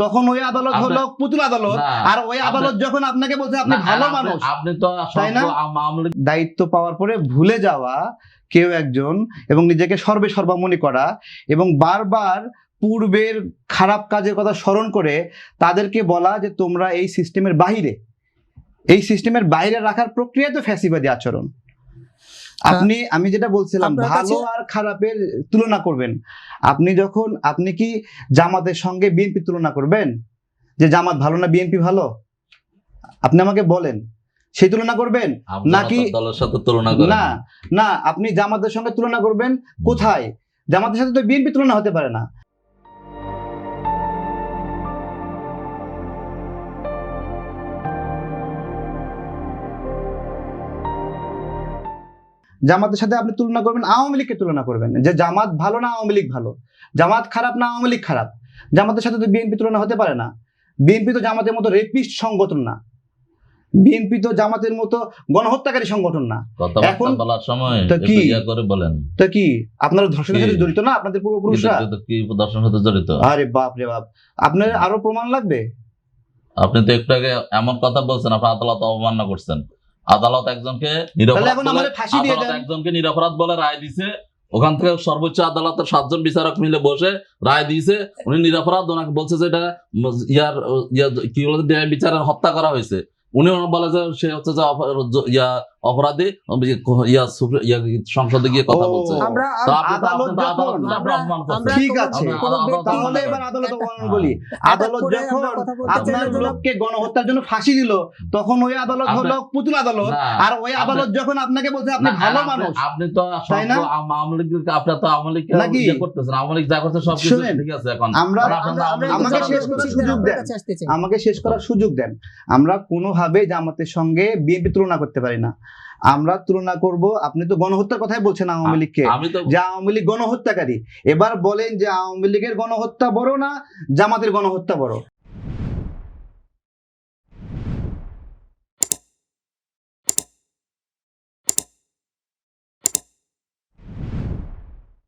তখন ওই আদালত হলো পুতুল আদালত। আর ওই আদালত যখন আপনাকে বলছে আপনি ভালো মানুষ, আপনি তো তাই না? দায়িত্ব পাওয়ার পরে ভুলে যাওয়া কেউ একজন এবং নিজেকে সর্বা মনে করা এবং বারবার পূর্বের খারাপ কাজের কথা স্মরণ করে তাদেরকে বলা যে তোমরা এই সিস্টেমের বাইরে, এই সিস্টেমের বাইরে রাখার প্রক্রিয়া তো ফ্যাসিবাদী আচরণ। আমি যেটা বলছিলাম ভালো আর খারাপের তুলনা করবেন, আপনি কি জামাতের সঙ্গে বিএনপি তুলনা করবেন যে জামাত ভালো না বিএনপি ভালো? আপনি আমাকে বলেন, সেই তুলনা করবেন নাকি দলের সাথে তুলনা করবেন? না না, আপনি জামাতের সঙ্গে তুলনা করবেন কোথায়? জামাতের সাথে তো বিএনপি তুলনা হতে পারে না। জামাতের সাথে আপনি তুলনা করবেন, আওয়ামী লীগকে তুলনা করবেন যে জামাত ভালো না আওয়ামী লীগ ভালো, জামাত খারাপ না আওয়ামী লীগ খারাপ। জামাতের সাথে তো বিএনপি তুলনা হতে পারে না। বিএনপি তো জামাতের মতো রেপিস্ট সংগঠন না, বিএনপি তো জামাতের মতো গণহত্যাকারী সংগঠন না। এখন বলার সময় তো কি করে বলেন, তো কি আপনারা ধর্ষণের সাথে জড়িত না? আপনাদের পূর্বপুরুষরা কি ধর্ষণের সাথে জড়িত? আরে বাপ রে বাপ, আপনার আরো প্রমাণ লাগবে? আপনি তো একটু আগে এমন কথা বলছেন, আপনি আদালত অবমাননা করছেন। আদালত একজনকে নিরপরাধ বলে রায় দিছে, ওখান থেকে সর্বোচ্চ আদালতের 7 জন বিচারক মিলে বসে রায় দিয়েছে উনি নিরপরাধ। ওনাকে বলছে যে এটা কি বলে বিচারের হত্যা করা হয়েছে। উনি বলে যে সে হচ্ছে যে অপরাধী, সংসদে গিয়ে কথা বলছে। ঠিক আছে, তাহলে এবার আদালত অবমাননা বলি। আদালত যখন আপনার লোককে গণহত্যার জন্য ফাঁসি দিল তখন ওই আদালত হলো পুতুল আদালত। আর ওই আদালত যখন আপনাকে বলছে আপনি ভালো মানুষ, আপনি তো তাই না? আপনার তো আওয়ামী লীগ করতেছেন, আওয়ামী লীগ যা করছে সব কিছু ঠিক আছে। এখন আমাকে শেষ করার সুযোগ দেন, আমাকে শেষ করার সুযোগ দেন। আমরা কোনোভাবে জামাতের সঙ্গে বিএনপি তুলনা করতে পারি না। আমরা তুলনা করব, আপনি তো গণহত্যার কথাই বলছেন আওয়ামী লীগকে, যে আওয়ামী লীগ গণহত্যাকারী। এবার বলেন যে আওয়ামী লীগের গণহত্যা বড় না জামাতের গণহত্যা বড়?